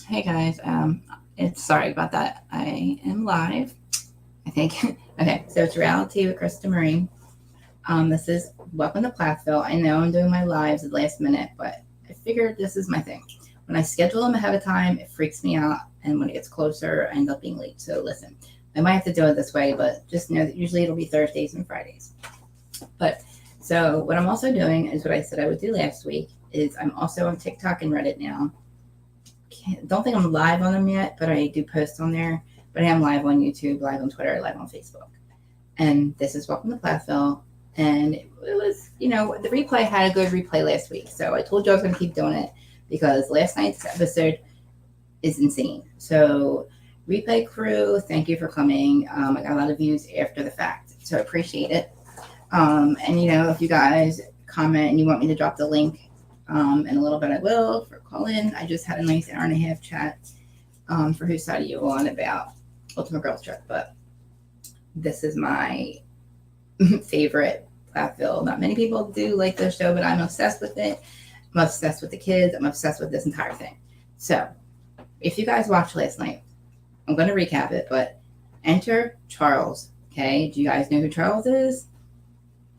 Hey guys, it's sorry about that. I am live. I think. Okay, so it's reality with Krista Marie. This is welcome to Plathville. I know I'm doing my lives at the last minute, but I figured this is my thing. When I schedule them ahead of time, it freaks me out, and when it gets closer, I end up being late. So listen, I might have to do it this way, but just know that usually it'll be Thursdays and Fridays. But so what I'm also doing is what I said I would do last week. Is I'm also on TikTok and Reddit now. Don't think I'm live on them yet, but I do post on there. But I am live on YouTube, live on Twitter, live on Facebook. And this is Welcome to Plathville. And it was, the replay had a good replay last week. So I told you I was going to keep doing it because last night's episode is insane. So, replay crew, thank you for coming. I got a lot of views after the fact, so I appreciate it. And, if you guys comment and you want me to drop the link, in a little bit I will for call in. I just had a nice hour and a half chat for Whose Side Are You On about Ultimate Girls Trip, but this is my favorite Plathville. Not many people do like this show, but I'm obsessed with it. I'm obsessed with the kids. I'm obsessed with this entire thing. So if you guys watched last night, I'm going to recap it, but enter Charles. Okay, do you guys know who Charles is?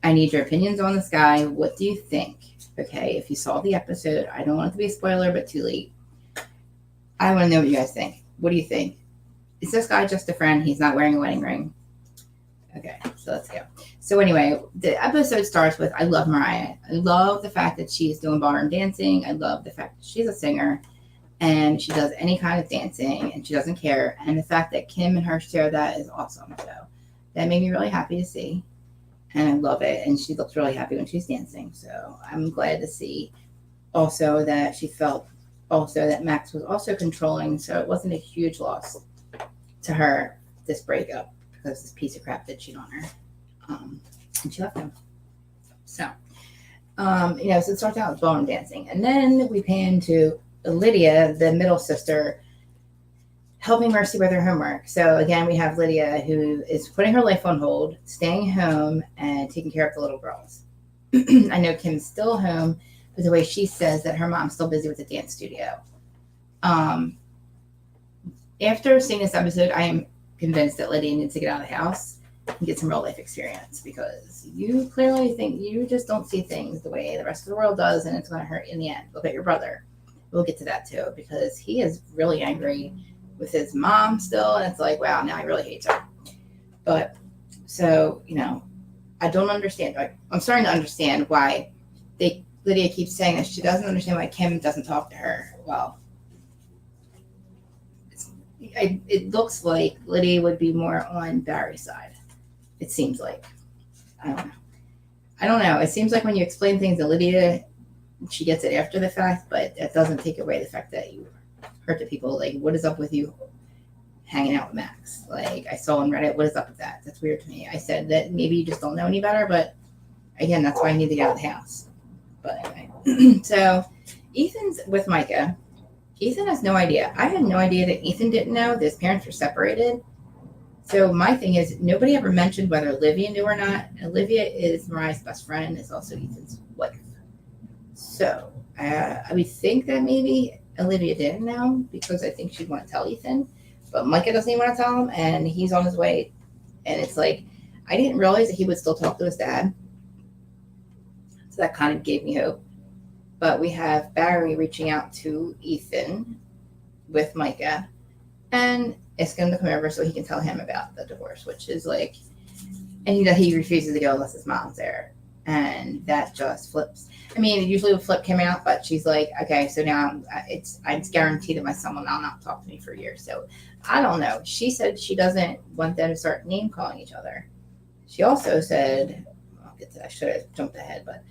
I need your opinions on this guy. What do you think? Okay, if you saw the episode, I don't want it to be a spoiler, but too late. I want to know what you guys think. What do you think? Is this guy just a friend? He's not wearing a wedding ring. Okay, so let's go. So anyway, the episode starts with, I love Mariah. I love the fact that she's doing ballroom dancing. I love the fact that she's a singer and she does any kind of dancing and she doesn't care. And the fact that Kim and her share that is awesome. So that made me really happy to see. And I love it. And she looks really happy when she's dancing. So I'm glad to see also that she felt also that Max was also controlling. So it wasn't a huge loss to her, this breakup, because this piece of crap did cheat on her. And she left him. So, so it starts out with ballroom dancing. And then we pan to Lydia, the middle sister, helping Mercy with her homework. So again, we have Lydia who is putting her life on hold, staying home and taking care of the little girls. I know Kim's still home, but the way she says that her mom's still busy with the dance studio. After seeing this episode, I am convinced that Lydia needs to get out of the house and get some real life experience because you clearly think you just don't see things the way the rest of the world does, and it's going to hurt in the end. Look at your brother. We'll get to that too because he is really angry with his mom still, and it's like, wow, now he really hates her. But so I don't understand. I'm starting to understand why Lydia keeps saying that she doesn't understand why Kim doesn't talk to her. Well, it looks like Lydia would be more on Barry's side. It seems like. I don't know. It seems like when you explain things to Lydia, she gets it after the fact, but that doesn't take away the fact that you hurt the people. Like, what is up with you hanging out with Max? Like, I saw on Reddit, what is up with that? That's weird to me. I said that maybe you just don't know any better, but again, that's why I need to get out of the house. But anyway, so Ethan's with Micah. Ethan has no idea. I had no idea that Ethan didn't know that his parents were separated. So my thing is, nobody ever mentioned whether Olivia knew or not. Olivia is Mariah's best friend, is also Ethan's wife. So I would think that maybe Olivia didn't know because I think she'd want to tell Ethan. But Micah doesn't even want to tell him, and he's on his way. And it's like, I didn't realize that he would still talk to his dad. So that kind of gave me hope. But we have Barry reaching out to Ethan with Micah and asking him to come over so he can tell him about the divorce, which is like, and he refuses to go unless his mom's there. And that just flips. I mean, it usually would flip Kim out, but she's like, okay, so now it's guaranteed that my son will now not talk to me for years. So I don't know. She said she doesn't want them to start name calling each other. She also said, I'll get to that, I should have jumped ahead, but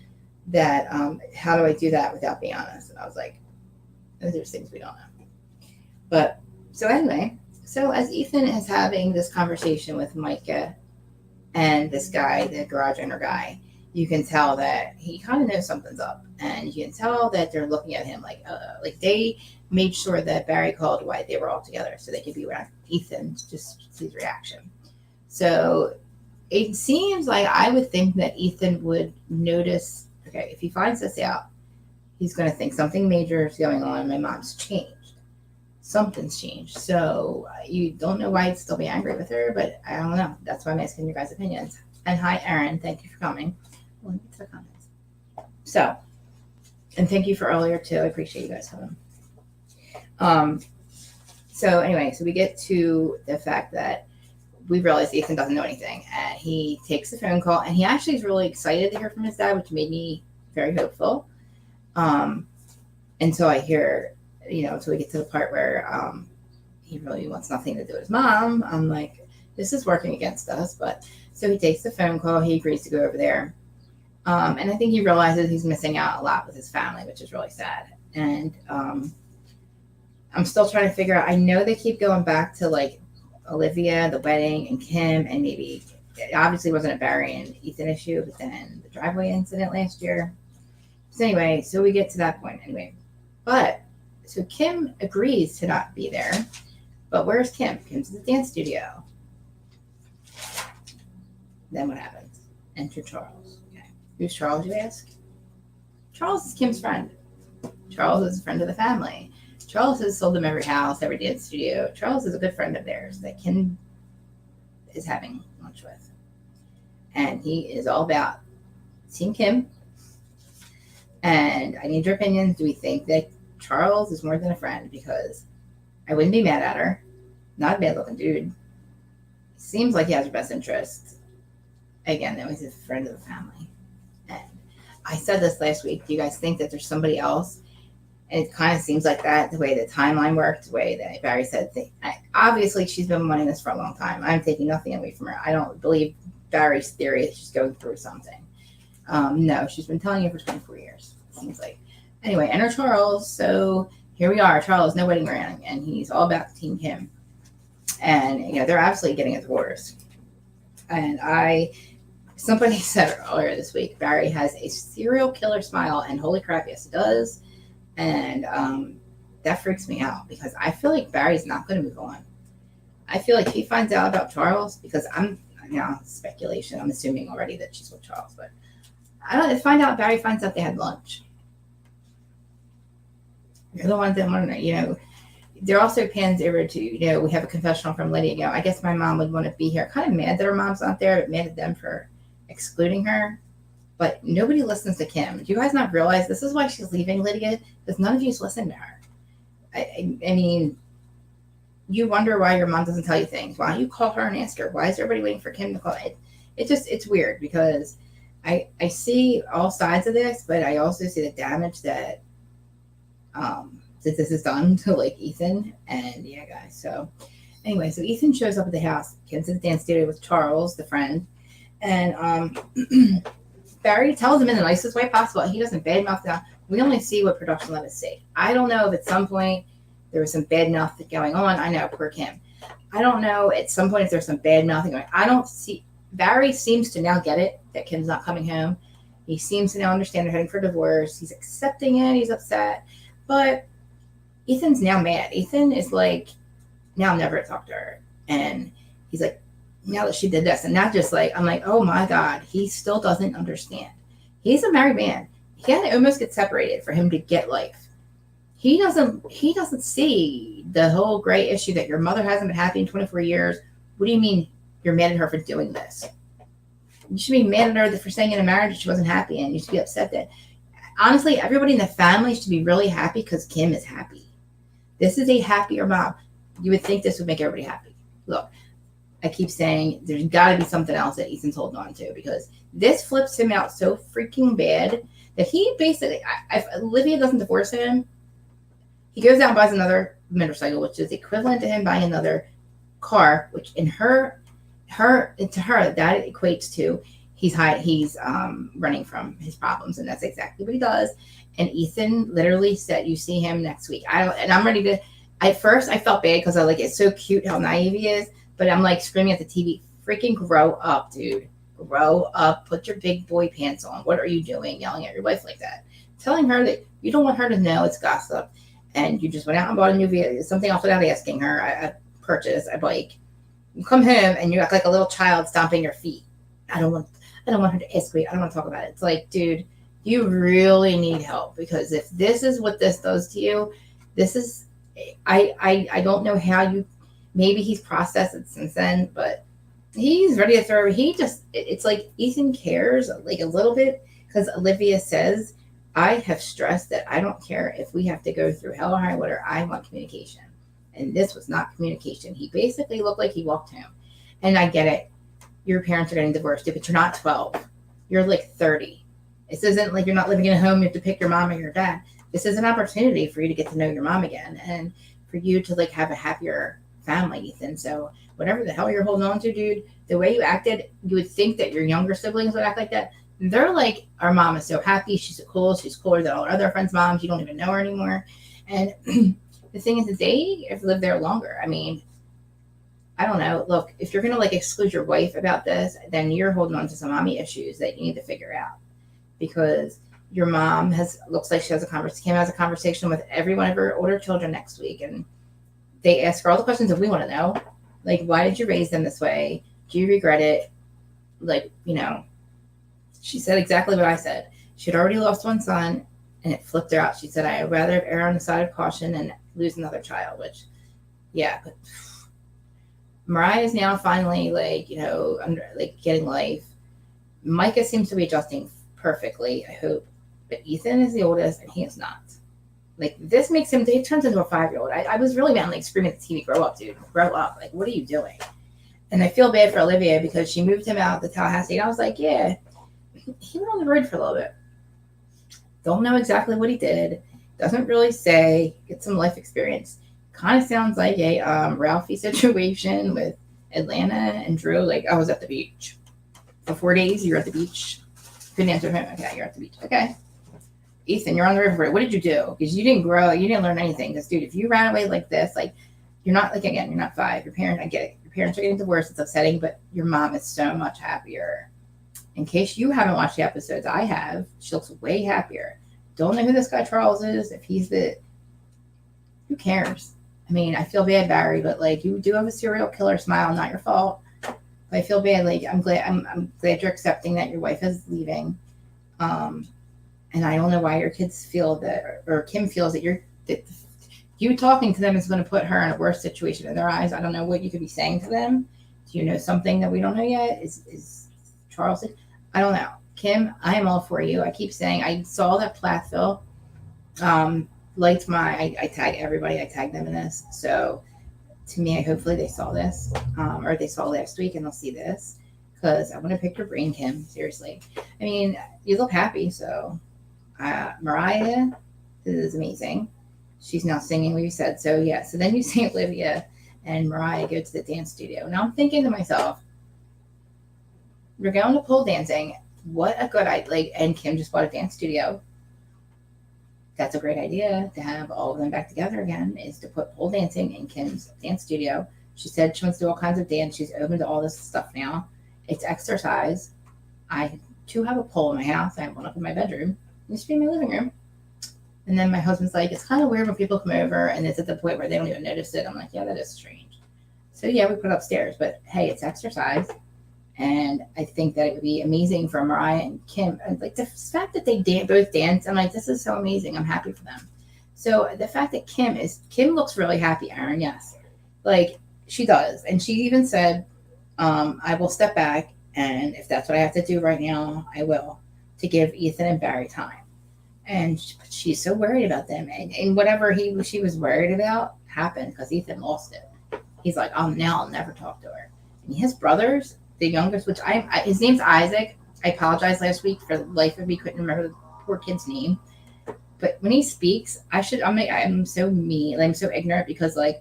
that how do I do that without being honest? And I was like, those are things we don't know. But so anyway, so as Ethan is having this conversation with Micah and this guy, the garage owner guy, you can tell that he kind of knows something's up, and you can tell that they're looking at him like they made sure that Barry called while they were all together so they could be around Ethan just see his reaction. So it seems like I would think that Ethan would notice. Okay, if he finds this out, he's going to think something major is going on. My mom's changed. something's changed. So you don't know why you'd still be angry with her, but I don't know. That's why I'm asking your guys' opinions. And hi, Erin. Thank you for coming. Let me get to the comments. So, and thank you for earlier too. I appreciate you guys coming. So anyway, so we get to the fact that we realize Ethan doesn't know anything, and he takes the phone call, and he actually is really excited to hear from his dad, which made me very hopeful. And so I hear, so we get to the part where he really wants nothing to do with his mom. I'm like, this is working against us. But so he takes the phone call. He agrees to go over there. And I think he realizes he's missing out a lot with his family, which is really sad. And I'm still trying to figure out. I know they keep going back to like Olivia, the wedding, and Kim, and maybe it obviously wasn't a Barry and Ethan issue, but then the driveway incident last year. So anyway, so we get to that point anyway. But so Kim agrees to not be there. But where's Kim? Kim's at the dance studio. Then what happens? Enter Charles. Okay. Who's Charles, you ask? Charles is Kim's friend. Charles is a friend of the family. Charles has sold them every house, every dance studio. Charles is a good friend of theirs that Kim is having lunch with. And he is all about seeing Kim. And I need your opinions. Do we think that Charles is more than a friend? Because I wouldn't be mad at her. Not a bad looking dude. Seems like he has her best interest. Again, though, he's a friend of the family. And I said this last week. Do you guys think that there's somebody else? And it kind of seems like that, the way the timeline worked, the way that Barry said things. Obviously, she's been wanting this for a long time. I'm taking nothing away from her. I don't believe Barry's theory that she's going through something. No, she's been telling you for 24 years, it seems like. Anyway, enter Charles. So here we are. Charles, no wedding ring, and he's all about Team Kim. And, they're absolutely getting a divorce. And somebody said earlier this week, Barry has a serial killer smile, and holy crap, yes, he does. And that freaks me out because I feel like Barry's not going to move on. I feel like he finds out about Charles because speculation. I'm assuming already that she's with Charles, but Barry finds out they had lunch. You're the ones that want to know, there also pans over to, we have a confessional from Lydia. I guess my mom would want to be here. Kind of mad that her mom's not there, but mad at them for excluding her. But nobody listens to Kim. Do you guys not realize this is why she's leaving, Lydia? Because none of you listen to her. I mean, you wonder why your mom doesn't tell you things. Why don't you call her and ask her? Why is everybody waiting for Kim to call? It's weird because I see all sides of this, but I also see the damage that this has done to like Ethan. And yeah, guys. So anyway, so Ethan shows up at the house. Kim's at the dance studio with Charles, the friend, and Barry tells him in the nicest way possible. He doesn't badmouth them. We only see what production let us see. I don't know if at some point there was some bad mouth going on. I know, poor Kim. I don't know at some point if there's some bad mouthing going on. I don't see. Barry seems to now get it that Kim's not coming home. He seems to now understand they're heading for divorce. He's accepting it. He's upset. But Ethan's now mad. Ethan is like, now never talk to her. And he's like, now that she did this, and not just like, I'm like, oh my God, he still doesn't understand. He's a married man. He had to almost get separated for him to get life. He doesn't see the whole gray issue that your mother hasn't been happy in 24 years. What do you mean you're mad at her for doing this? You should be mad at her for staying in a marriage that she wasn't happy in. You should be upset that. Honestly, everybody in the family should be really happy because Kim is happy. This is a happier mom. You would think this would make everybody happy. Look, I keep saying there's got to be something else that Ethan's holding on to because this flips him out so freaking bad that he basically, if Olivia doesn't divorce him, he goes out and buys another motorcycle, which is equivalent to him buying another car, which to her, that equates to he's running from his problems, and that's exactly what he does. And Ethan literally said, "You see him next week." I'm ready to. At first, I felt bad because it's so cute how naive he is. But I'm like screaming at the TV, freaking grow up, dude. Grow up. Put your big boy pants on. What are you doing? Yelling at your wife like that. Telling her that you don't want her to know it's gossip. And you just went out and bought a new vehicle. Something else without asking her. I purchased a bike. You come home and you act like a little child stomping your feet. I don't want her to ask me. I don't want to talk about it. It's like, dude, you really need help. Because if this is what this does to you, I don't know how you, maybe he's processed it since then, but he's ready to throw. It's like Ethan cares like a little bit because Olivia says, I have stressed that I don't care if we have to go through hell or high water. I want communication. And this was not communication. He basically looked like he walked home. And I get it. Your parents are getting divorced, but you're not 12. You're like 30. This isn't like you're not living in a home. You have to pick your mom or your dad. This is an opportunity for you to get to know your mom again and for you to like have a happier family, Ethan. So whatever the hell you're holding on to, dude, the way you acted, you would think that your younger siblings would act like that. They're like, our mom is so happy. She's so cool. She's cooler than all our other friends' moms. You don't even know her anymore. And the thing is that they have lived there longer. I mean, I don't know. Look, if you're going to like exclude your wife about this, then you're holding on to some mommy issues that you need to figure out because your mom looks like she has a conversation with every one of her older children next week. And they ask her all the questions that we want to know. Like, why did you raise them this way? Do you regret it? Like, she said exactly what I said. She'd already lost one son and it flipped her out. She said, I'd rather err on the side of caution and lose another child, which, yeah, but Mariah is now finally getting life. Micah seems to be adjusting perfectly, I hope. But Ethan is the oldest and he is not. Like, this makes him, he turns into a 5-year-old. I was really mad, like, screaming at the TV, grow up, dude. Grow up. Like, what are you doing? And I feel bad for Olivia because she moved him out to Tallahassee. And I was like, yeah, he went on the road for a little bit. Don't know exactly what he did. Doesn't really say. Get some life experience. Kind of sounds like a Ralphie situation with Atlanta and Drew. Like, I was at the beach. For 4 days, you were at the beach. Couldn't answer him. Okay, you're at the beach. Okay. Ethan, you're on the river. What did you do? Because you didn't grow. You didn't learn anything. Because, dude, if you ran away like this, like, you're not, like, again, you're not 5. Your parents, I get it. Your parents are getting divorced. It's upsetting, but your mom is so much happier. In case you haven't watched the episodes, I have. She looks way happier. Don't know who this guy Charles is. If he's who cares? I mean, I feel bad, Barry, but, like, you do have a serial killer smile. Not your fault. But I feel bad. Like, I'm glad you're accepting that your wife is leaving. And I don't know why your kids feel that, or Kim feels that you talking to them is going to put her in a worse situation in their eyes. I don't know what you could be saying to them. Do you know something that we don't know yet? Is Charles? I don't know. Kim, I am all for you. I keep saying I saw that Plathville liked I tag everybody. I tag them in this. So to me, hopefully they saw this or they saw last week and they'll see this because I want to pick your brain, Kim. Seriously. I mean, you look happy, so. Mariah is amazing. She's now singing what you said. So yeah. So then you see Olivia and Mariah go to the dance studio. Now I'm thinking to myself, we're going to pole dancing. What a good idea. And Kim just bought a dance studio. That's a great idea to have all of them back together again, is to put pole dancing in Kim's dance studio. She said she wants to do all kinds of dance. She's open to all this stuff now. It's exercise. I too have a pole in my house. I have one up in my bedroom. It used to be in my living room. And then my husband's like, it's kind of weird when people come over and it's at the point where they don't even notice it. I'm like, yeah, that is strange. So yeah, we put it upstairs, but hey, it's exercise. And I think that it would be amazing for Mariah and Kim. And like the fact that they both dance, I'm like, this is so amazing. I'm happy for them. So the fact that Kim looks really happy, Aaron, yes. Like she does. And she even said, I will step back and if that's what I have to do right now, I will, to give Ethan and Barry time. And she's so worried about them. And whatever she was worried about happened because Ethan lost it. He's like, I'll never talk to her. And his brothers, the youngest, which his name's Isaac. I apologized last week for the life of me, couldn't remember the poor kid's name. But when he speaks, I'm so mean. I'm so ignorant because I'm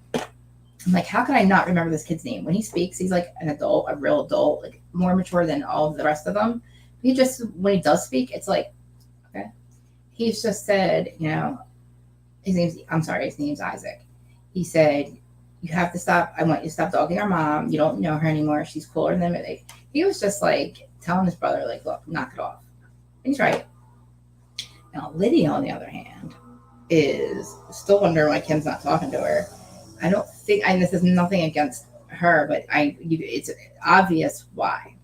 like, how can I not remember this kid's name? When he speaks, he's like an adult, a real adult, like more mature than all of the rest of them. When he does speak, it's like, okay. He's just said, his name's Isaac. He said, you have to stop. I want you to stop dogging our mom. You don't know her anymore. She's cooler than them. He was just like telling his brother, like, look, knock it off. And he's right. Now, Lydia, on the other hand, is still wondering why Kim's not talking to her. I don't think, and this is nothing against her, but it's obvious why.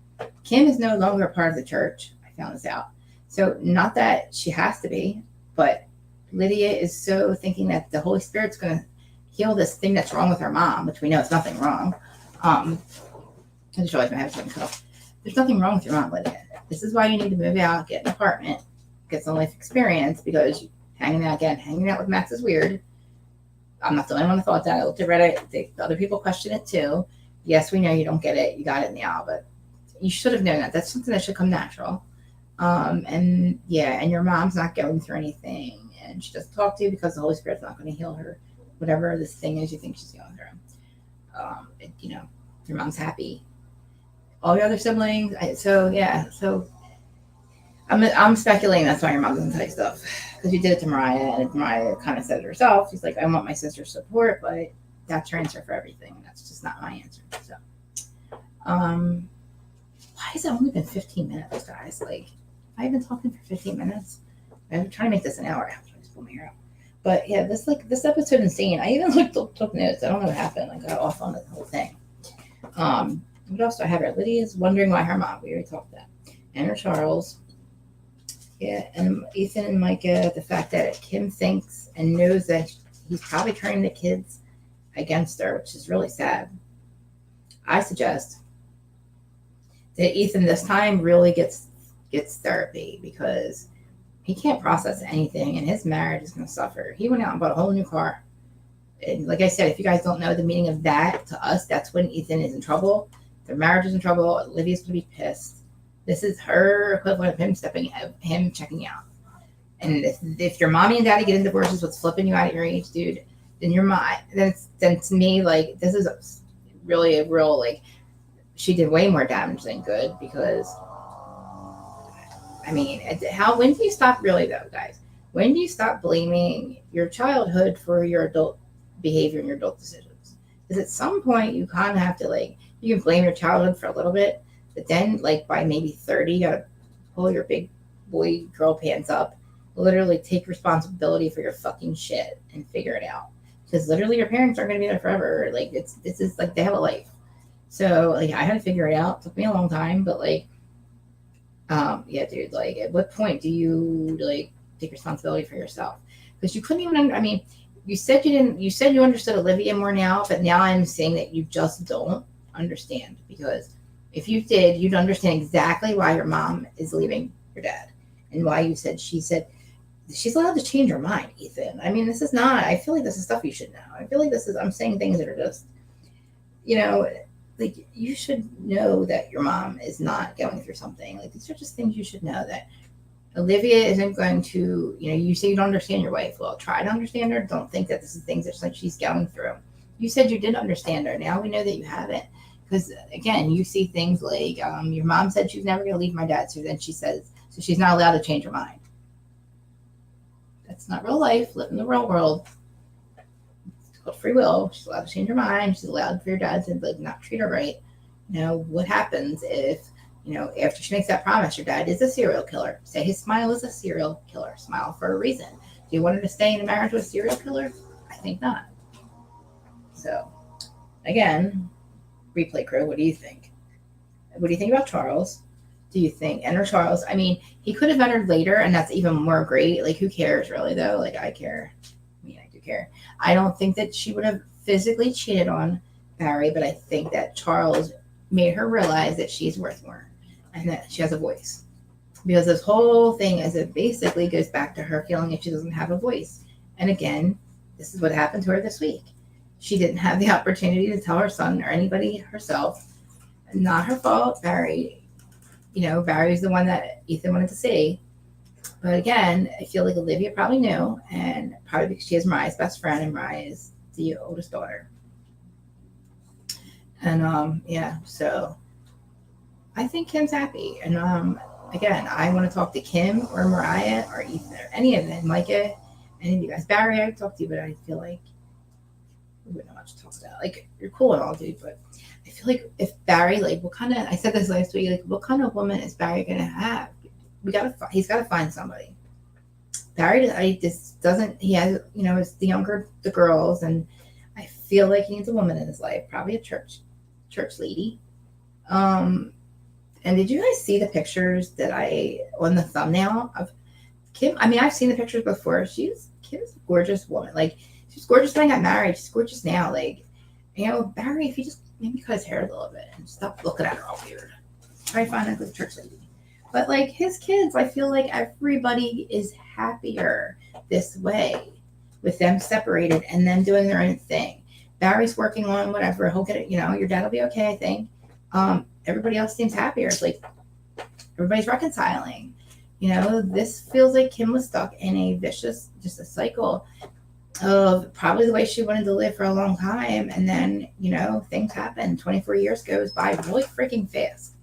Kim is no longer a part of the church. I found this out. So not that she has to be, but Lydia is so thinking that the Holy Spirit's going to heal this thing that's wrong with her mom, which we know is nothing wrong. I just realized my head's getting cut off. There's nothing wrong with your mom, Lydia. This is why you need to move out, get an apartment, get some life experience, because hanging out with Max is weird. I'm not the only one that thought that. I looked at Reddit. The other people question it too. Yes, we know you don't get it. You got it now, but you should have known that. That's something that should come natural. And your mom's not going through anything, and she doesn't talk to you because the Holy Spirit's not going to heal her, whatever this thing is you think she's going through. Your mom's happy. All your other siblings. I'm speculating that's why your mom doesn't tell you stuff, because you did it to Mariah, and Mariah kind of said it herself. She's like, I want my sister's support, but that's her answer for everything. That's just not my answer. So, why has it only been 15 minutes, guys? Like, I've been talking for 15 minutes. I'm trying to make this an hour. I'm trying to pull my hair out. But yeah, this episode insane. I even took notes. I don't know what happened. I got off on the whole thing. What else do I have here? Lydia's wondering why her mom. We already talked that. And her Charles. Yeah, and Ethan and Micah. The fact that Kim thinks and knows that he's probably turning the kids against her, which is really sad. I suggest that Ethan this time really gets therapy, because he can't process anything, and his marriage is going to suffer. He went out and bought a whole new car. And like I said, if you guys don't know the meaning of that, to us, that's when Ethan is in trouble. Their marriage is in trouble. Olivia's going to be pissed. This is her equivalent of him checking out. And if your mommy and daddy get in divorces, what's flipping you out at your age, dude, then you're mine. Then to me, like, this is really a real, like, she did way more damage than good, because, I mean, when do you stop, really, though, guys? When do you stop blaming your childhood for your adult behavior and your adult decisions? Because at some point, you kind of have to, like, you can blame your childhood for a little bit, but then, like, by maybe 30, you got to pull your big boy, girl pants up, literally take responsibility for your fucking shit and figure it out. Because literally your parents aren't going to be there forever. Like, this is like, they have a life. So, like, I had to figure it out. It took me a long time, but, like, yeah, dude, like, at what point do you, like, take responsibility for yourself? Because you couldn't even, you said you understood Olivia more now, but now I'm saying that you just don't understand. Because if you did, you'd understand exactly why your mom is leaving your dad, and why she said she's allowed to change her mind, Ethan. I mean, I feel like this is stuff you should know. I feel like I'm saying things that are just, like, you should know that your mom is not going through something. Like, these are just things you should know, that Olivia isn't going to, you say you don't understand your wife. Well, try to understand her. Don't think that this is things that, like, she's going through. You said you did understand her. Now we know that you haven't. Because, again, you see things like, your mom said she's never going to leave my dad. So then she says, so she's not allowed to change her mind. That's not real life. Live in the real world. It's called free will. She's allowed to change her mind. She's allowed for your dad to, like, not treat her right. What happens if, after she makes that promise, your dad is a serial killer? Say his smile is a serial killer. Smile for a reason. Do you want her to stay in a marriage with a serial killer? I think not. So, again, replay crew, what do you think? What do you think about Charles? Do you think, enter Charles? I mean, he could have entered later, and that's even more great. Like, who cares, really, though? Like, I care. I mean, I do care. I don't think that she would have physically cheated on Barry, but I think that Charles made her realize that she's worth more and that she has a voice. Because this whole thing it basically goes back to her feeling that she doesn't have a voice. And again, this is what happened to her this week. She didn't have the opportunity to tell her son or anybody herself. Not her fault. Barry's the one that Ethan wanted to see. But again, I feel like Olivia probably knew, and probably because she is Mariah's best friend, and Mariah is the oldest daughter. And so I think Kim's happy. And again, I want to talk to Kim or Mariah or Ethan or any of them, Micah, any of you guys. Barry, I would talk to you, but I feel like we wouldn't know much to talk about. Like, you're cool and all, dude, but I feel like if Barry, like, I said this last week, like, what kind of woman is Barry gonna have? He's got to find somebody. Barry, he has, it's the girls, and I feel like he needs a woman in his life, probably a church lady. And did you guys see the pictures that on the thumbnail of Kim? I mean, I've seen the pictures before. Kim's a gorgeous woman. Like, She's gorgeous when I got married. She's gorgeous now. Like, Barry, if you just maybe cut his hair a little bit and stop looking at her all weird. Try to find a good church lady. But like his kids, I feel like everybody is happier this way with them separated and them doing their own thing. Barry's working on whatever. He'll get it. Your dad will be okay, I think. Everybody else seems happier. It's like everybody's reconciling. This feels like Kim was stuck in a vicious, just a cycle of probably the way she wanted to live for a long time. And then, things happen. 24 years goes by really freaking fast.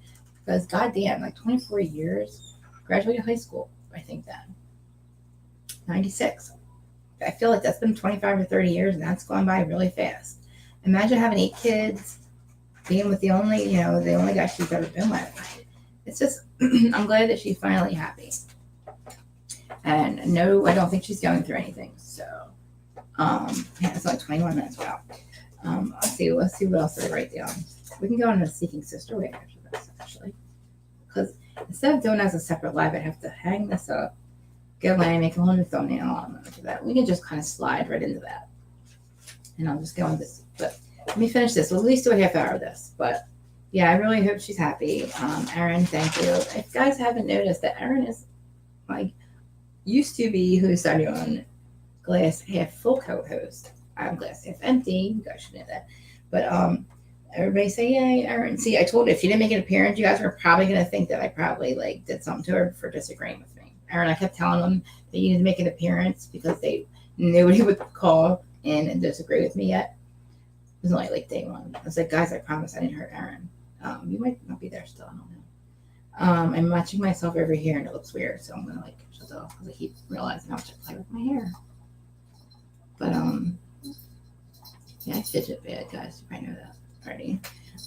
Because goddamn, like 24 years, graduated high school, I think then. 96. I feel like that's been 25 or 30 years, and that's gone by really fast. Imagine having 8 kids, being with the only guy she's ever been with. It's just, I'm glad that she's finally happy. And no, I don't think she's going through anything. So, it's like 21 minutes. Wow. Let's see what else I write down. We can go on a Seeking Sister way after this, actually. Because instead of doing it as a separate live, I'd have to hang this up, go away, make a whole new thumbnail on that. We can just kind of slide right into that. And I'll just go on this. But let me finish this. We'll at least do a half hour of this. But yeah, I really hope she's happy. Erin, thank you. If you guys haven't noticed that Erin is like used to be who started on Glass Half Full co-host. I'm Glass Half Empty. You guys should know that. But everybody say, yay, Erin. See, I told you, if she didn't make an appearance, you guys were probably going to think that I probably like did something to her for disagreeing with me. Erin, I kept telling them that you need to make an appearance because nobody would call in and disagree with me yet. It was only like day one. I was like, guys, I promise I didn't hurt Erin. You might not be there still. I don't know. I'm watching myself over here and it looks weird. So I'm going to like shut it off because I keep realizing how much I play with my hair. But, yeah, I fidget bad, guys. You probably know that already.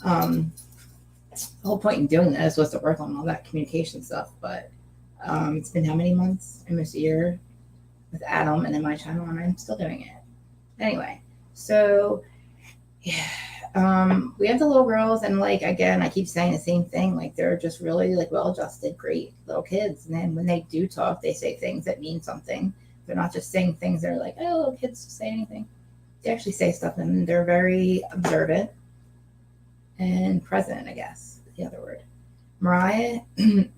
The whole point in doing this was to work on all that communication stuff. But it's been how many months? Almost a year with Adam and then my channel, and I'm still doing it. Anyway, so yeah. We have the little girls, and like again, I keep saying the same thing. Like they're just really like well-adjusted, great little kids. And then when they do talk, they say things that mean something. They're not just saying things that are like, oh, little kids just say anything. They actually say stuff, and they're very observant and present, I guess is the other word. Mariah,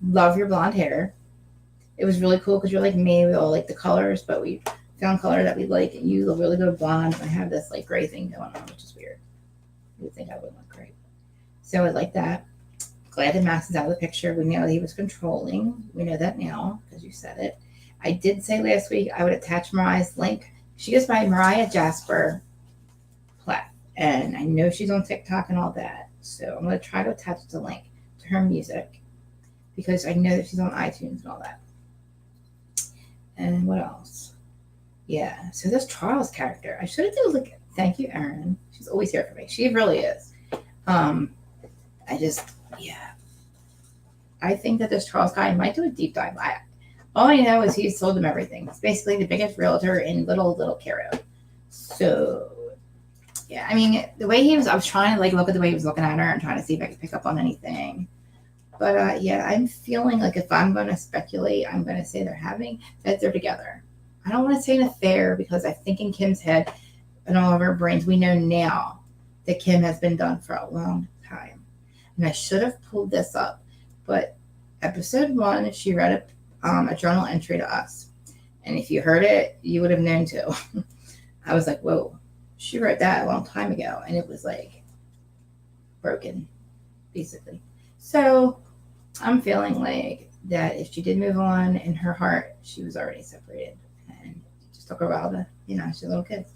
love your blonde hair. It was really cool because you're like me. We all like the colors, but we found color that we like, and you look really good blonde. And I have this like gray thing going on, which is weird. You would think I would look great. So I like that. Glad that Max is out of the picture. We know that he was controlling. We know that now because you said it. I did say last week I would attach Mariah's link. She goes by Mariah Jasper Plath. And I know she's on TikTok and all that. So I'm going to try to attach the link to her music because I know that she's on iTunes and all that. And what else? Yeah. So this Charles character. I should have done a look. Thank you, Erin. She's always here for me. She really is. I think that this Charles guy might do a deep dive. All I know is he's told them everything. He's basically the biggest realtor in little Cairo. So, yeah, I mean, the way I was trying to like look at the way he was looking at her and trying to see if I could pick up on anything. But yeah, I'm feeling like if I'm going to speculate, I'm going to say that they're together. I don't want to say an affair because I think in Kim's head and all of our brains, we know now that Kim has been done for a long time. And I should have pulled this up, but episode 1, she read a journal entry to us. And if you heard it, you would have known too. I was like, whoa, she wrote that a long time ago. And it was like broken, basically. So I'm feeling like that if she did move on in her heart, she was already separated. And it just took her a while to, she's little kids.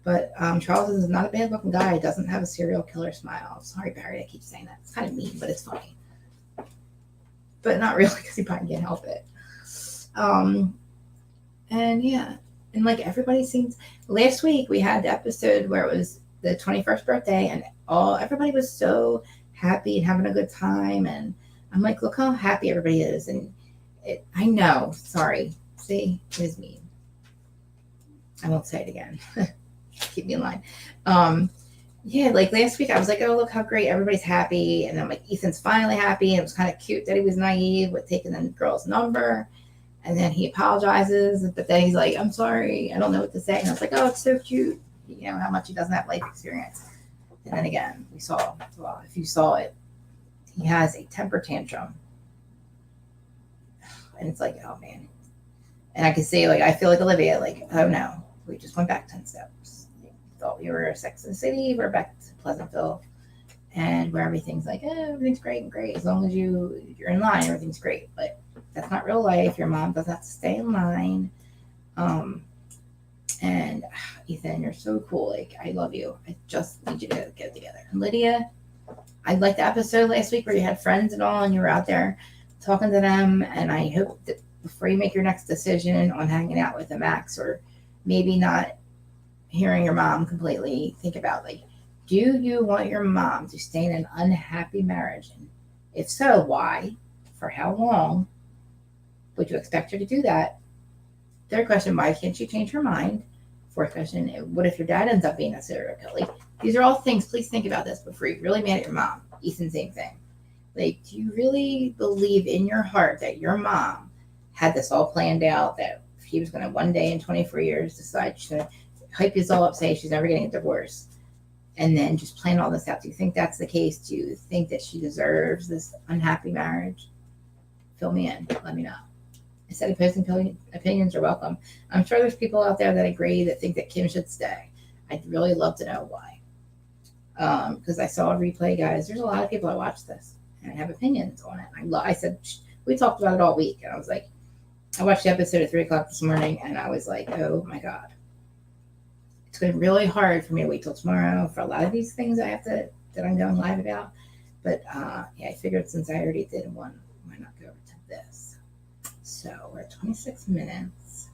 But Charles is not a bad looking guy. He doesn't have a serial killer smile. Sorry, Barry, I keep saying that. It's kind of mean, but it's funny. But not really because he probably can't help it. And yeah. And like everybody seems, last week we had the episode where it was the 21st birthday and everybody was so happy and having a good time. And I'm like, look how happy everybody is. And I know, sorry. See, it is mean. I won't say it again. Keep me in line. Yeah, like last week I was like, oh, look how great everybody's happy. And I'm like, Ethan's finally happy. And it was kind of cute that he was naive with taking the girl's number. And then he apologizes, but then he's like, I'm sorry, I don't know what to say. And I was like, oh, it's so cute, how much he doesn't have life experience. And then again, if you saw it, he has a temper tantrum. And it's like, oh man. And I can see, I feel like Olivia, oh no, we just went back 10 steps. Thought we were Sex and the City, we're back to Plathville, and where everything's everything's great and great. As long as you're in line, everything's great. But that's not real life. Your mom doesn't have to stay in line. And Ethan, you're so cool. I love you. I just need you to get together. And Lydia, I liked the episode last week where you had friends and all, and you were out there talking to them. And I hope that before you make your next decision on hanging out with a Max, or maybe not hearing your mom completely, think about do you want your mom to stay in an unhappy marriage? And if so, why? For how long? Would you expect her to do that? Third question, why can't she change her mind? Fourth question, what if your dad ends up being a serial killer? These are all things, please think about this before you're really mad at your mom. Ethan, same thing. Do you really believe in your heart that your mom had this all planned out, that she was going to one day in 24 years decide she's going to hype you all up, say she's never getting a divorce, and then just plan all this out? Do you think that's the case? Do you think that she deserves this unhappy marriage? Fill me in. Let me know. I said opposing opinions are welcome. I'm sure there's people out there that agree, that think that Kim should stay. I'd really love to know why. Because I saw a replay, guys. There's a lot of people that watch this and have opinions on it. I said, we talked about it all week. And I was like, I watched the episode at 3 o'clock this morning, and I was like, oh my God. It's going to be really hard for me to wait till tomorrow for a lot of these things that I'm going live about. But I figured since I already did one, why not go over to this? So we're at 26 minutes.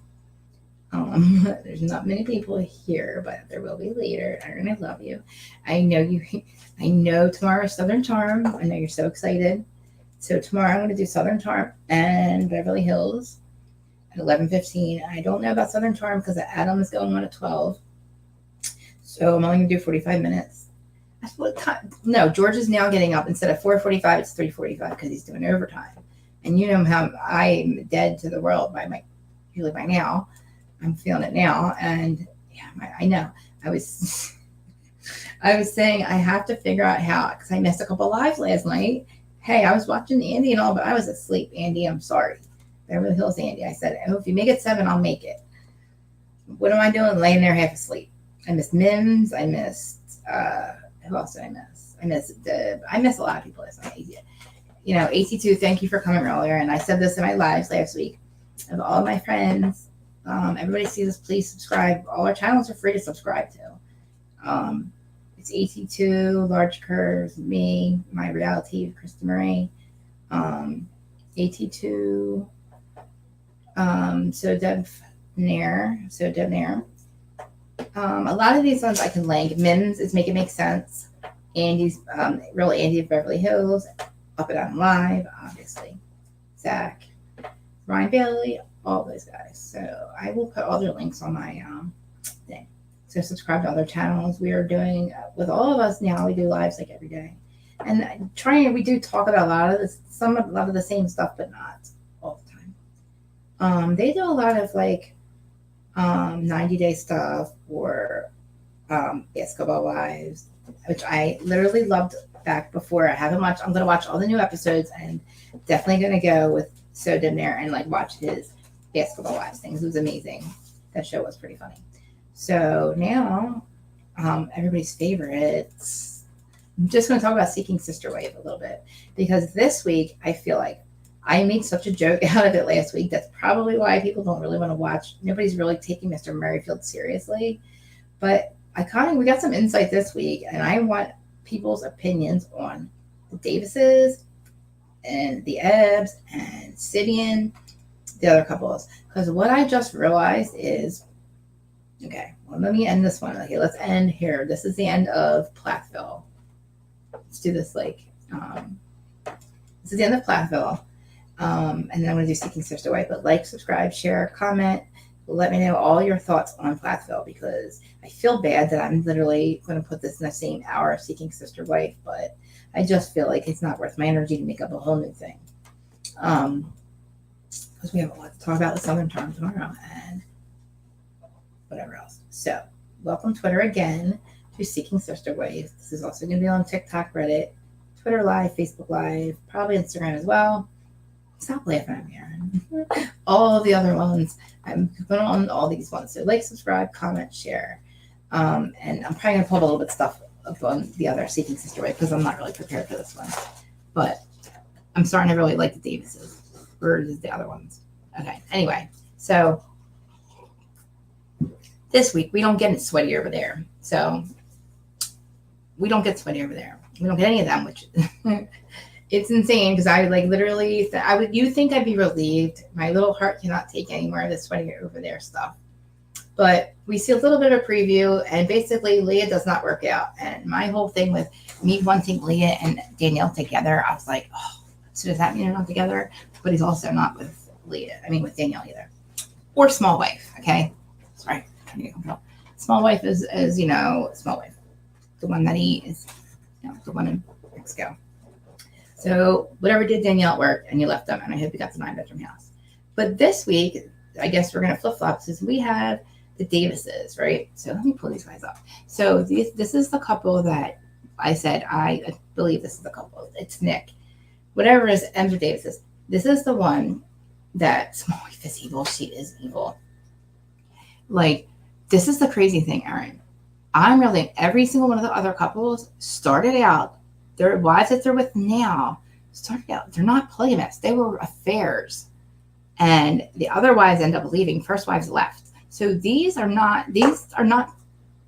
There's not many people here, but there will be later. Aaron, I love you. I know tomorrow is Southern Charm. I know you're so excited. So tomorrow I'm going to do Southern Charm and Beverly Hills at 11:15. I don't know about Southern Charm because Adam is going on at 12. So I'm only going to do 45 minutes. That's what time. No, George is now getting up. Instead of 4:45, it's 3:45 because he's doing overtime. And you know how I'm dead to the world usually by now. I'm feeling it now. And yeah, I know. I was saying I have to figure out how, because I missed a couple lives last night. Hey, I was watching Andy and all, but I was asleep. Andy, I'm sorry. Beverly Hills Andy. I said, oh, if you make it 7, I'll make it. What am I doing? Laying there half asleep. I missed Mims. I missed, who else did I miss? I missed a lot of people last night. AT2, thank you for coming earlier. And I said this in my lives last week. Of all of my friends, everybody sees this, please subscribe. All our channels are free to subscribe to. It's AT2, Large Curves, me, My Reality, Krista Marie, AT2, So Deb Nair. A lot of these ones I can link. Mims is Make It Make Sense. Andy's really Andy of Beverly Hills. Up and Down Live, obviously. Zach, Ryan Bailey, all those guys. So I will put all their links on my thing. So subscribe to other channels. We are doing, with all of us now, we do lives every day. And we do talk about a lot of the same stuff, but not all the time. They do a lot of 90-day stuff, or Basketball Wives, which I literally loved back before. I haven't watched. I'm going to watch all the new episodes, and definitely going to go with So Dibnair and watch his Basketball Wives things. It was amazing. That show was pretty funny. So now, everybody's favorites. I'm just going to talk about Seeking Sister Wife a little bit, because this week I feel like I made such a joke out of it last week. That's probably why people don't really want to watch. Nobody's really taking Mr. Merrifield seriously, but we got some insight this week, and I want people's opinions on the Davises and the Ebbs and Sidian, the other couples. Because what I just realized is, okay, well, let me end this one. Okay, let's end here. This is the end of Plathville. Let's do this this is the end of Plathville. And then I'm going to do Seeking Sister Wife. But subscribe, share, comment. Let me know all your thoughts on Plathville, because I feel bad that I'm literally going to put this in the same hour of Seeking Sister Wife, but I just feel like it's not worth my energy to make up a whole new thing. because we have a lot to talk about with Southern Charm tomorrow and whatever else. So, welcome Twitter again to Seeking Sister Ways. This is also going to be on TikTok, Reddit, Twitter Live, Facebook Live, probably Instagram as well. Stop laughing at me, Aaron. All the other ones, I'm putting on all these ones. So, like, subscribe, comment, share. And I'm probably going to pull a little bit of stuff up on the other Seeking Sister Way because I'm not really prepared for this one. But I'm starting to really like the Davises versus the other ones. Okay, anyway, so this week we don't get it sweaty over there. So we don't get sweaty over there. We don't get any of them, which it's insane because I like literally you think I'd be relieved. My little heart cannot take any more of the sweaty over there stuff. But we see a little bit of preview, and basically Leah does not work out. And my whole thing with me wanting Leah and Danielle together, I was like, oh, so does that mean they're not together? But he's also not with Leah. I mean, with Danielle either. Or Small Wife, okay? Sorry. Small Wife is Small Wife. The one that he is, the one in Mexico. So whatever did Danielle at work, and you left them, and I hope you got the 9-bedroom house. But this week, I guess we're going to flip-flop since we have the Davises, right? So let me pull these guys up. So this is the couple that I said, I believe this is the couple. It's Nick. Whatever is Emma Davises. This is the one that Small Wife is evil. She is evil. Like, this is the crazy thing, Aaron. I'm really, every single one of the other couples started out, their wives that they're with now, started out, they're not polygamous. They were affairs. And the other wives end up leaving. First wives left. So these are not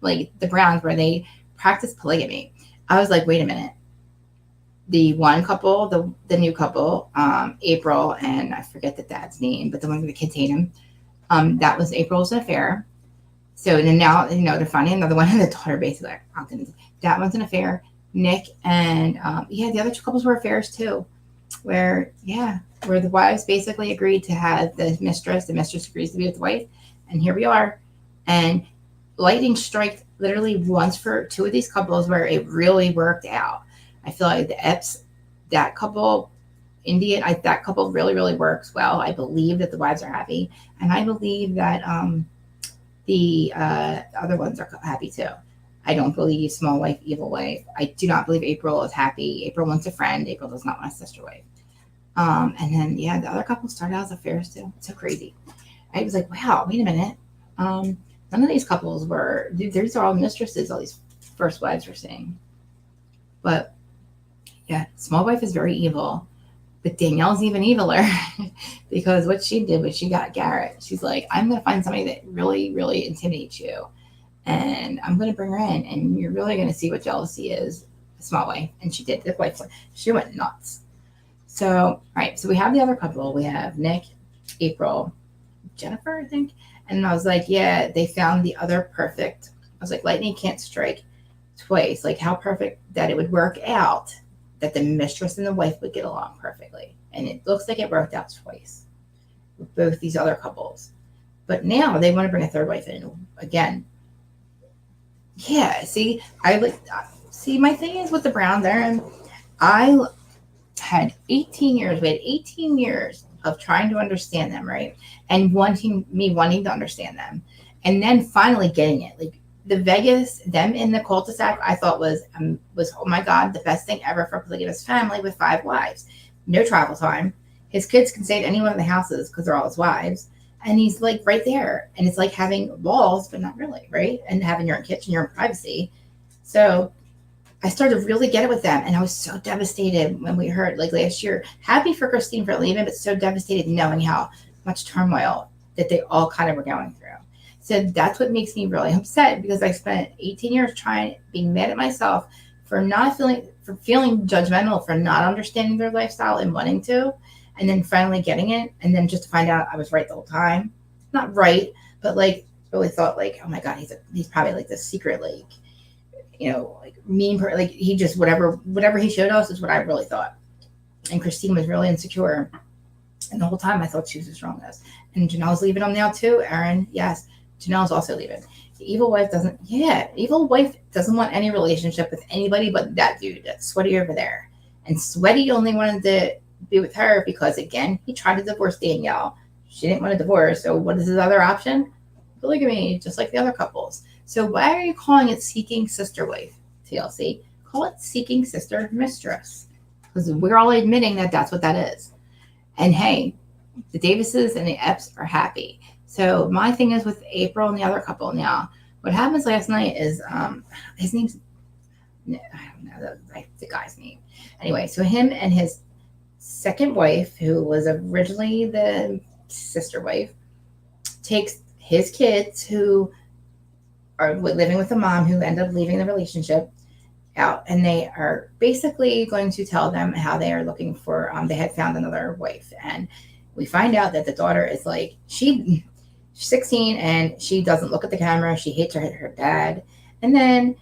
like the Browns where they practice polygamy. I was like, wait a minute. The one couple, the new couple, April, and I forget the dad's name, but the one with the kids hate him. That was April's affair. So then now, they're finding another one, and the daughter basically, that one's an affair. Nick and, the other two couples were affairs too, where the wives basically agreed to have the mistress agrees to be with the wife, and here we are. And lightning strike literally once for two of these couples where it really worked out. I feel like the Epps, that couple, that couple really, really works well. I believe that the wives are happy, and I believe that the other ones are happy too. I don't believe Small Wife, Evil Wife. I do not believe April is happy. April wants a friend. April does not want a sister wife. And then, the other couple started out as affairs too. It's so crazy. I was like, wow, wait a minute. None of these couples these are all mistresses, all these first wives we're seeing. But, Small Wife is very evil. But Danielle's even eviler because what she did was she got Garrett. She's like, I'm going to find somebody that really, really intimidates you. And I'm going to bring her in. And you're really going to see what jealousy is. Small Wife. And she did. The wife, she went nuts. So, all right. So we have the other couple. We have Nick, April, Jennifer, I think. And I was like, they found the other perfect. I was like, lightning can't strike twice. Like, how perfect that it would work out that the mistress and the wife would get along perfectly. And it looks like it worked out twice with both these other couples. But now they want to bring a third wife in again. Yeah, see, my thing is with the Brown there, and I had 18 years. We had 18 years of trying to understand them, right? And wanting to understand them. And then finally getting it. Like the Vegas, them in the cul-de-sac, I thought was, oh my God, the best thing ever for a polygamous family with 5 wives. No travel time. His kids can stay at any one of the houses because they're all his wives. And he's like right there. And it's like having walls, but not really, right? And having your own kitchen, your own privacy. So I started to really get it with them. And I was so devastated when we heard, like last year, happy for Christine for leaving, but so devastated knowing how much turmoil that they all kind of were going through. So that's what makes me really upset because I spent 18 years being mad at myself for feeling judgmental, for not understanding their lifestyle and wanting to, and then finally getting it. And then just to find out I was right the whole time. Not right, but like really thought like, oh my God, he's probably like this secret, like, like mean, like he just, whatever he showed us is what I really thought. And Christine was really insecure. And the whole time I thought she was as strong as. And Janelle's leaving him now too, Aaron. Yes, Janelle's also leaving. The evil wife doesn't want any relationship with anybody but that dude, that's Sweaty over there. And Sweaty only wanted to be with her because, again, he tried to divorce Danielle she didn't want a divorce. So what is his other option? Polygamy, just like the other couples. So why are you calling it seeking sister wife, TLC? Call it seeking sister mistress. Because we're all admitting that that's what that is. And hey, the Davises and the Epps are happy. So my thing is with April and the other couple now, what happens last night is his name's, I don't know the guy's name. Anyway, so him and his second wife, who was originally the sister wife, takes his kids who are living with the mom who end up leaving the relationship out, and they are basically going to tell them how they are looking for, they had found another wife. And we find out that the daughter is like, she's 16 and she doesn't look at the camera. She hates her dad. And then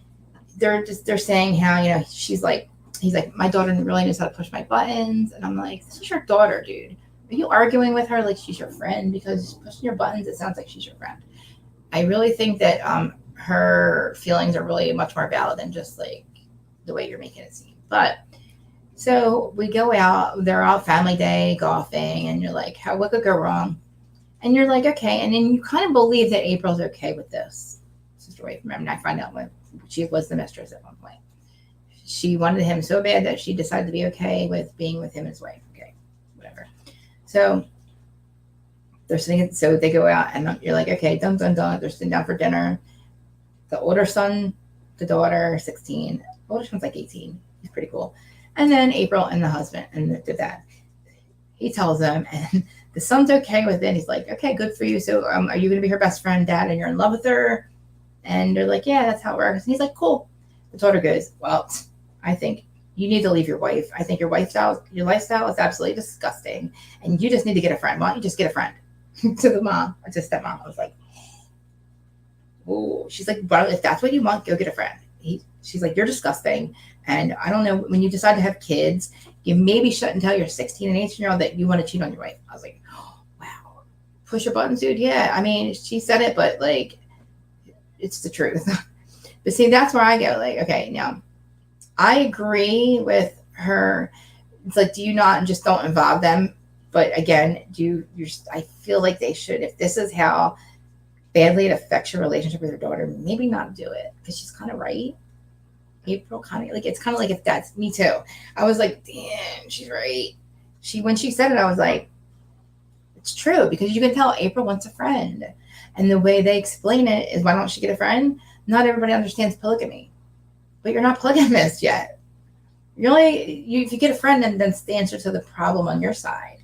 they're saying how, he's like, my daughter really knows how to push my buttons. And I'm like, this is your daughter, dude. Are you arguing with her like she's your friend? Because pushing your buttons, it sounds like she's your friend. I really think that her feelings are really much more valid than just like the way you're making it seem. But so we go out, they're out family day golfing, and you're like, what could go wrong? And you're like, okay. And then you kind of believe that April's okay with this sister wife. Remember, I find out when she was the mistress at one point. She wanted him so bad that she decided to be okay with being with him as wife. Okay, whatever. So they're sitting, so they go out, and you're like, okay, dun, dun, dun. They're sitting down for dinner. The older son, the daughter, 16. The older son's like 18. He's pretty cool. And then April and the husband and the dad. He tells them, and the son's okay with it. He's like, okay, good for you. So are you going to be her best friend, Dad, and you're in love with her? And they're like, yeah, that's how it works. And he's like, cool. The daughter goes, well, I think you need to leave your wife. I think your lifestyle is absolutely disgusting. And you just need to get a friend. Why don't you just get a friend? To the mom, or to stepmom. I was like, oh, she's like, well, if that's what you want, go get a friend. She's like, you're disgusting. And I don't know, when you decide to have kids, you maybe shouldn't tell your 16 and 18-year-old that you want to cheat on your wife. I was like, oh, wow. Push your buttons, dude. Yeah. I mean, she said it, but like, it's the truth. But see, that's where I go, like, okay, now I agree with her. It's like, do you not just don't involve them? But again, I feel like they should, if this is how badly it affects your relationship with your daughter, maybe not do it, because she's kind of right. April kind of like, it's kind of like, if that's me too. I was like, damn, she's right. When she said it, I was like, it's true, because you can tell April wants a friend. And the way they explain it is, why don't she get a friend? Not everybody understands polygamy, but you're not polygamous yet. If you get a friend, then that's the answer to the problem on your side.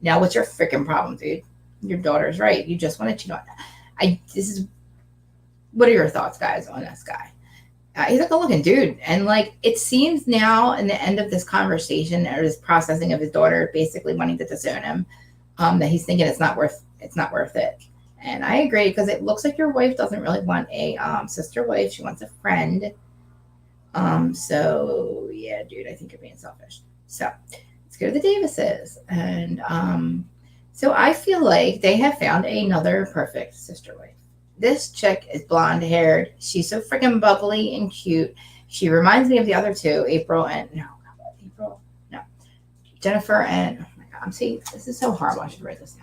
Now, what's your freaking problem, dude? Your daughter's right. You just want to cheat on her. What are your thoughts, guys, on this guy? He's a good-looking dude. And, like, it seems now in the end of this conversation, or this processing of his daughter basically wanting to disown him, that he's thinking it's not worth it. And I agree, because it looks like your wife doesn't really want a sister wife. She wants a friend. So, yeah, dude, I think you're being selfish. So let's go to the Davises. And so I feel like they have found another perfect sister wife. This chick is blonde haired. She's so freaking bubbly and cute. She reminds me of the other two, Jennifer and, oh my God, this is so horrible. I should write this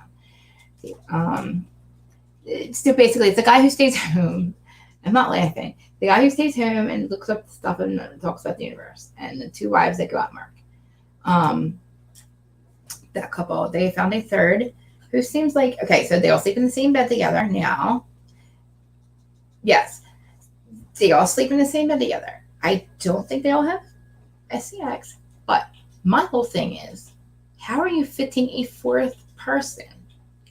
down. It's the guy who stays home. I'm not laughing. The guy who stays home and looks up stuff and talks about the universe, and the two wives that go out and work. That couple, they found a third who seems like, okay, so they all sleep in the same bed together now. Yes, they all sleep in the same bed together. I don't think they all have SCX, but my whole thing is, how are you fitting a fourth person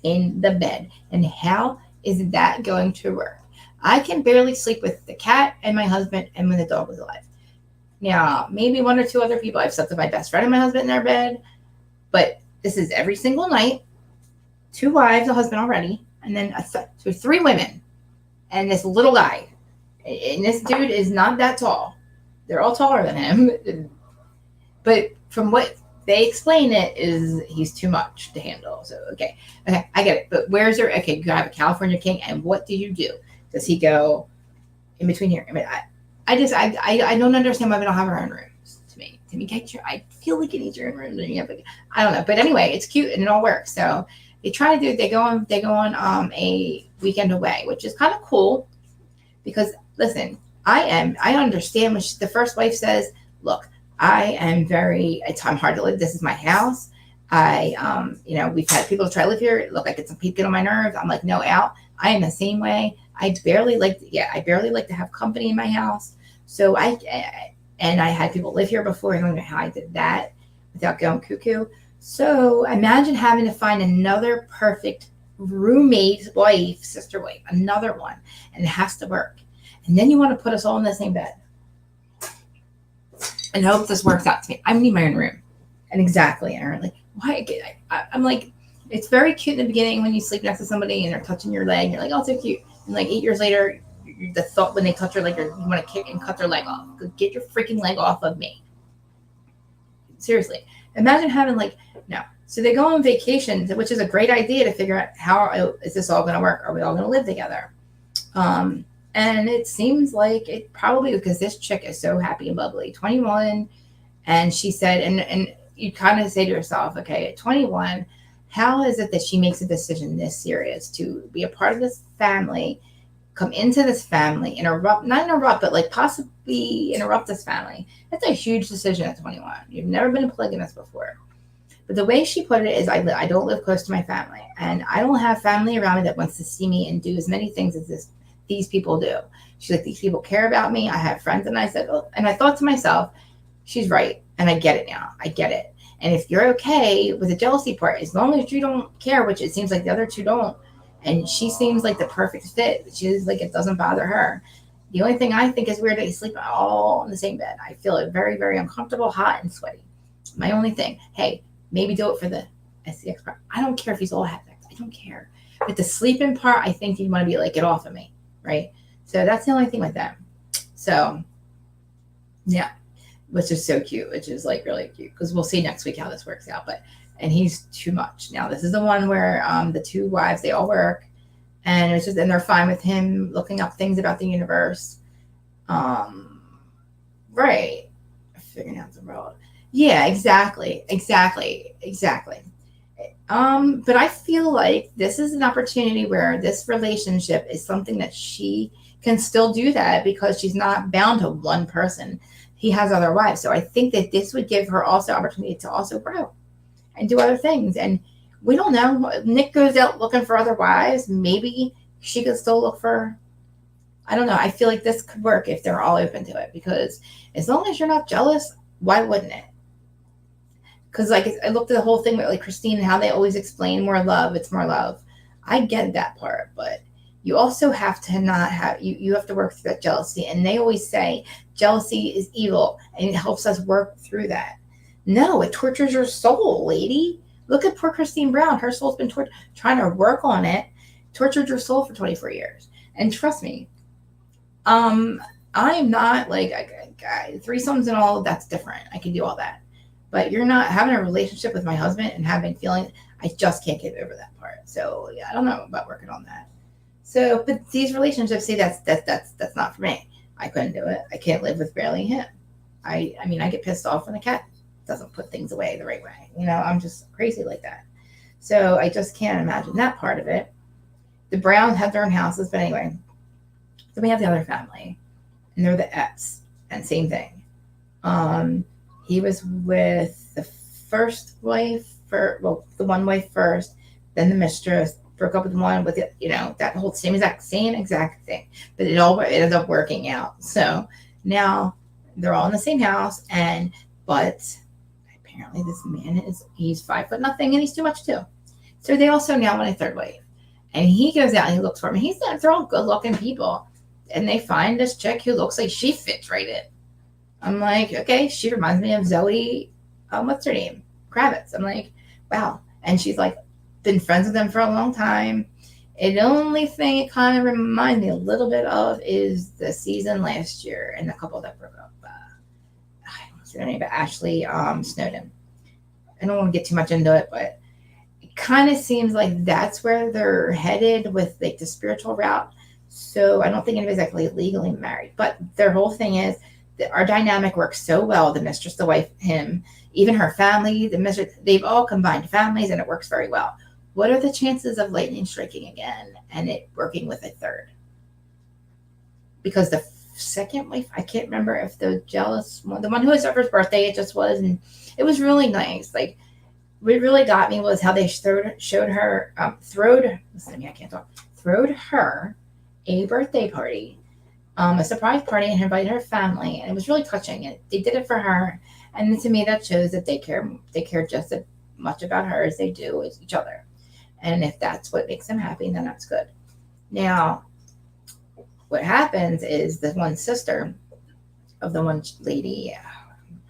in the bed, and how is that going to work? I can barely sleep with the cat and my husband and when the dog was alive. Now, maybe one or two other people. I've slept with my best friend and my husband in their bed, but this is every single night. 2 wives, a husband already, and then so 3 women and this little guy. And this dude is not that tall. They're all taller than him. But from what they explain it is, he's too much to handle. So, okay, I get it. But where's your, okay, you have a California king, and what do you do? Does he go in between here? I mean, I don't understand why we don't have our own rooms. To me, I feel like it needs your own room. I don't know. But anyway, it's cute and it all works. So they go on a weekend away, which is kind of cool because listen, I understand when the first wife says, look, I'm hard to live. This is my house. We've had people try to live here. Look, I get some people get on my nerves. I'm like, no, out. I am the same way. I barely like to have company in my house. So I had people live here before. I don't know how I did that without going cuckoo. So imagine having to find another perfect roommate wife, sister wife, another one, and it has to work. And then you want to put us all in the same bed and hope this works out to me. I need my own room. And exactly, Aaron, like, why? I'm like, it's very cute in the beginning when you sleep next to somebody and they're touching your leg. You're like, oh, so cute. And like 8 years later, the thought when they touch your leg, you want to kick and cut their leg off. Get your freaking leg off of me. Seriously. Imagine having no. So they go on vacation, which is a great idea to figure out how is this all going to work? Are we all going to live together? And it seems like it probably because this chick is so happy and bubbly, 21. And she said, and you kind of say to yourself, okay, at 21, how is it that she makes a decision this serious to be a part of this family, come into this family, but possibly interrupt this family? That's a huge decision at 21. You've never been a polygamist before. But the way she put it is, I don't live close to my family, and I don't have family around me that wants to see me and do as many things as these people do. She's like, these people care about me. I have friends. And I said, oh, and I thought to myself, she's right. And I get it now. I get it. And if you're okay with the jealousy part, as long as you don't care, which it seems like the other two don't, and she seems like the perfect fit. She's like, it doesn't bother her. The only thing I think is weird that you sleep all in the same bed. I feel it very, very uncomfortable, hot, and sweaty. My only thing, hey, maybe do it for the SCX part. I don't care if he's all have sex. I don't care. But the sleeping part, I think you want to be like, get off of me. Right. So that's the only thing with them. So yeah, which is so cute, which is like really cute because we'll see next week how this works out. And he's too much. Now, this is the one where the two wives, they all work and and they're fine with him looking up things about the universe. Right. Figuring out the world. Yeah, exactly. But I feel like this is an opportunity where this relationship is something that she can still do that because she's not bound to one person. He has other wives. So I think that this would give her also opportunity to also grow and do other things. And we don't know. Nick goes out looking for other wives. Maybe she could still look for, I don't know. I feel like this could work if they're all open to it because as long as you're not jealous, why wouldn't it? Because I looked at the whole thing with Christine and how they always explain more love. It's more love. I get that part, but you also have to not have, you have to work through that jealousy. And they always say jealousy is evil and it helps us work through that. No, it tortures your soul, lady. Look at poor Christine Brown. Her soul's been trying to work on it, tortured your soul for 24 years. And trust me, I am not threesomes and all, that's different. I can do all that. But you're not having a relationship with my husband and having feelings. I just can't get over that part. So yeah, I don't know about working on that. So, but these relationships, see, that's not for me. I couldn't do it. I can't live with barely him. I mean, I get pissed off when the cat doesn't put things away the right way. I'm just crazy like that. So I just can't imagine that part of it. The Browns have their own houses, but anyway. So we have the other family, and they're the Epps, and same thing. He was with the first wife, the one wife first, then the mistress, broke up with one with it, that whole same exact thing. But it ended up working out. So now they're all in the same house, but apparently this man he's 5 foot nothing and he's too much too. So they also now want a third wife. And he goes out and he looks for him. They're all good looking people. And they find this chick who looks like she fits right in. I'm like, okay, she reminds me of Zoe, what's her name? Kravitz. I'm like, wow. And she's like, been friends with them for a long time. And the only thing it kind of reminds me a little bit of is the season last year and the couple that broke up. I don't know their name, but Ashley Snowden. I don't want to get too much into it, but it kind of seems like that's where they're headed with the spiritual route. So I don't think anybody's actually legally married. But their whole thing is, our dynamic works so well, the mistress, the wife, him, even her family, the mistress, they've all combined families and it works very well. What are the chances of lightning striking again and it working with a third? Because the second wife, I can't remember if the jealous one, the one who was her first birthday, it just was, and it was really nice. Like, what really got me was how they showed her, listen to me, I can't talk, throwed her a birthday party, a surprise party, and invited her family, and it was really touching. And they did it for her, and to me, that shows that they care just as much about her as they do as each other. And if that's what makes them happy, then that's good. Now, what happens is the one sister of the one lady, I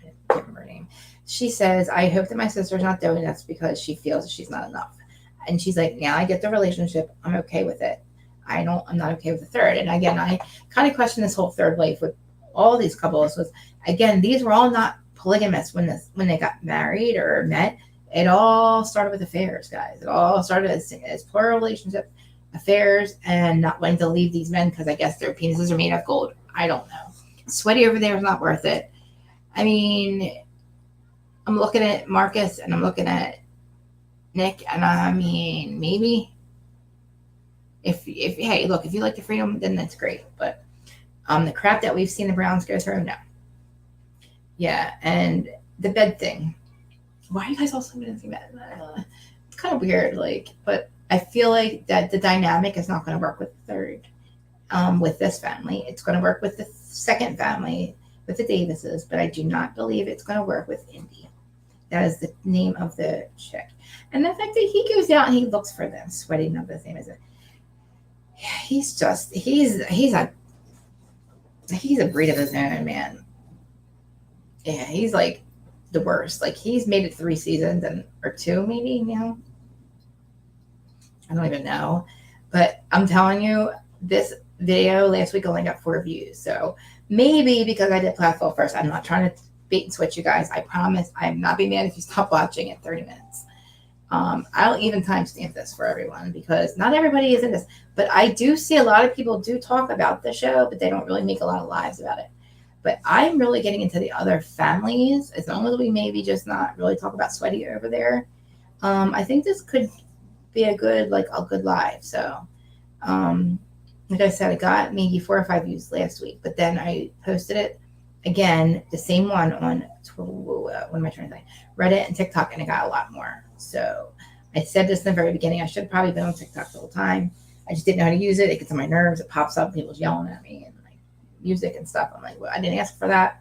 can't remember her name, she says, I hope that my sister's not doing this because she feels that she's not enough. And she's like, yeah, I get the relationship. I'm okay with it. I'm not okay with the third. And again, I kind of question this whole third wife with all these couples was, again, these were all not polygamous when they got married or met. It all started with affairs, guys. It all started as plural relationship affairs and not wanting to leave these men because I guess their penises are made of gold. I don't know. Sweaty over there is not worth it. I mean, I'm looking at Marcus and I'm looking at Nick, and I mean, maybe if hey, look, if you like the freedom, then that's great. But the crap that we've seen the Browns go through, no. Yeah, and the bed thing. Why are you guys all sleeping in the bed? It's kind of weird, like, but I feel like that the dynamic is not going to work with the third, with this family. It's going to work with the second family, with the Davises, but I do not believe it's going to work with Indy. That is the name of the chick. And the fact that he goes out and he looks for them, sweating, not the same as it. He's a breed of his own, man. Yeah, he's like the worst. Like, he's made it 3 seasons or 2 maybe now. I don't even know. But I'm telling you, this video last week only got 4 views. So maybe because I did Plathville first, I'm not trying to bait and switch you guys. I promise I'm not be mad if you stop watching at 30 minutes. I'll even timestamp this for everyone because not everybody is in this. But I do see a lot of people do talk about the show, but they don't really make a lot of lives about it. But I'm really getting into the other families, as long as we maybe just not really talk about Sweaty over there. I think this could be a good live. So, like I said, it got maybe 4 or 5 views last week, but then I posted it again, the same one on what am I trying to say? Reddit and TikTok, and it got a lot more. So I said this in the very beginning. I should have probably been on TikTok the whole time. I just didn't know how to use it. It gets on my nerves. It pops up. People's yelling at me and like music and stuff. I'm like, well, I didn't ask for that.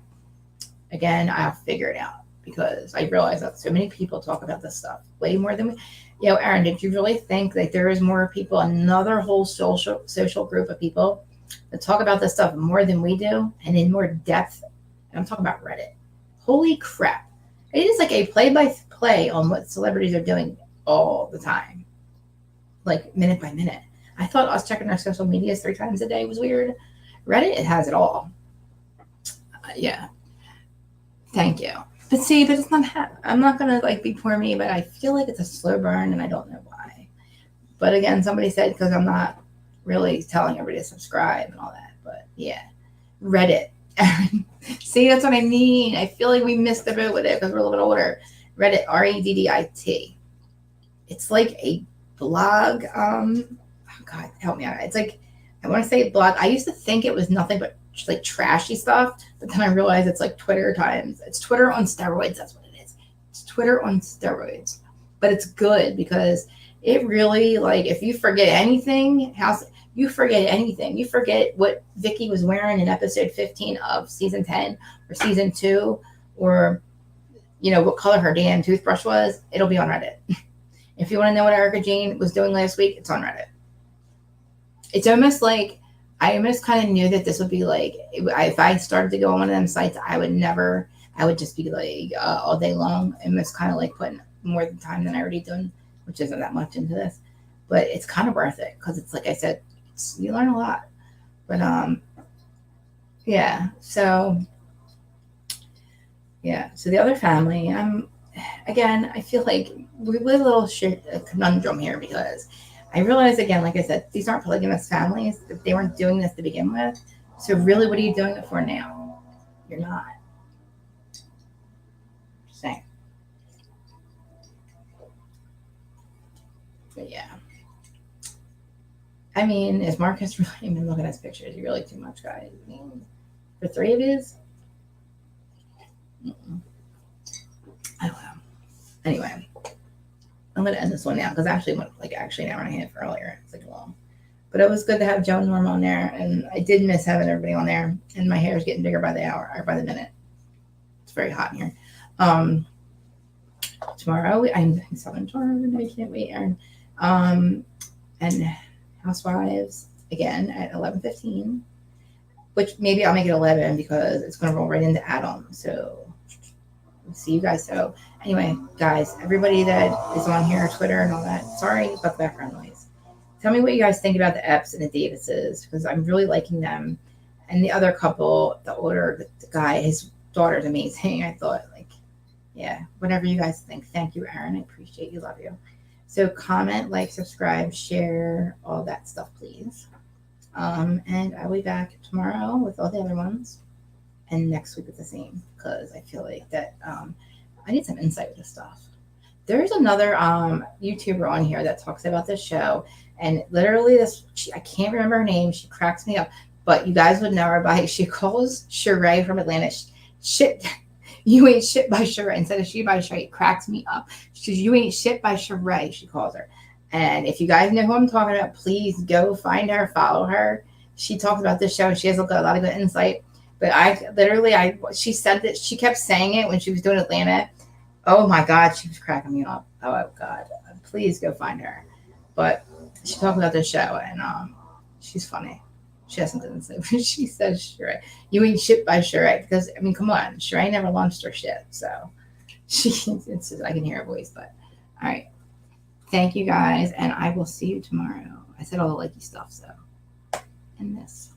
Again, I'll figure it out because I realize that so many people talk about this stuff way more than we. Aaron, did you really think that there is more people, another whole social group of people that talk about this stuff more than we do and in more depth? And I'm talking about Reddit. Holy crap. It is like a play-by-play on what celebrities are doing all the time. Like minute by minute. I thought us checking our social medias 3 times a day was weird. Reddit, it has it all. Yeah. Thank you. But it's not, I'm not going to be poor me, but I feel like it's a slow burn and I don't know why. But again, somebody said because I'm not really telling everybody to subscribe and all that. But yeah, Reddit. See, that's what I mean. I feel like we missed the boat with it because we're a little bit older. Reddit, Reddit. It's like a blog. Oh God, help me out. It's like, I want to say blog. I used to think it was nothing but like trashy stuff, but then I realized it's like Twitter times. It's Twitter on steroids. That's what it is. It's Twitter on steroids. But it's good because it really, like, if you forget anything, you forget anything. You forget what Vicky was wearing in episode 15 of season 10 or season 2, or, what color her damn toothbrush was. It'll be on Reddit. If you want to know what Erica Jane was doing last week, it's on Reddit. It's almost like I almost kind of knew that this would be like, if I started to go on one of them sites, I would just be like all day long. And it's kind of like putting more time than I already done, which isn't that much into this. But it's kind of worth it because it's like I said, you learn a lot. But yeah. So the other family, I feel like we live a conundrum here because I realize, again, like I said, these aren't polygamous families. They weren't doing this to begin with. So really, what are you doing it for now? You're not. Just saying. But yeah. I mean, is Marcus really, I mean, look at his pictures. He really too much, guys. I mean, for 3 of his? Mm-mm. I don't know. Anyway, I'm going to end this one now because actually went like actually an hour and a half earlier. It's like long. But it was good to have Joe and Norm on there. And I did miss having everybody on there. And my hair is getting bigger by the hour or by the minute. It's very hot in here. Tomorrow, I'm doing Southern Charm. I can't wait, Aaron. And Housewives again at 11:15, which maybe I'll make it 11 because it's going to roll right into Adam. So we'll see you guys. So anyway, guys, everybody that is on here, Twitter and all that, sorry about the background noise. Tell me what you guys think about the Epps and the Davises because I'm really liking them. And the other couple, the older the guy, his daughter's amazing. I thought, like, yeah, whatever you guys think. Thank you, Aaron. I appreciate you. Love you. So comment, like, subscribe, share, all that stuff, please. And I'll be back tomorrow with all the other ones. And next week with the same because I feel like that I need some insight with this stuff. There's another YouTuber on here that talks about this show. And literally I can't remember her name. She cracks me up. But you guys would know her by, she calls Sheree from Atlanta shit. You ain't shit by Sheree. Instead of she by Sheree, it cracks me up. She's you ain't shit by Sheree, she calls her. And if you guys know who I'm talking about, please go find her, follow her. She talks about this show and she has a lot of good insight. But she said that she kept saying it when she was doing Atlanta. Oh my God, she was cracking me up. Oh God, please go find her. But she talked about this show and she's funny. She has something to say. But she says, Sheree, you ain't shit by Sheree. Because, I mean, come on. Sheree never launched her shit. So, I can hear her voice. But, all right. Thank you, guys. And I will see you tomorrow. I said all the likey stuff, so. And this.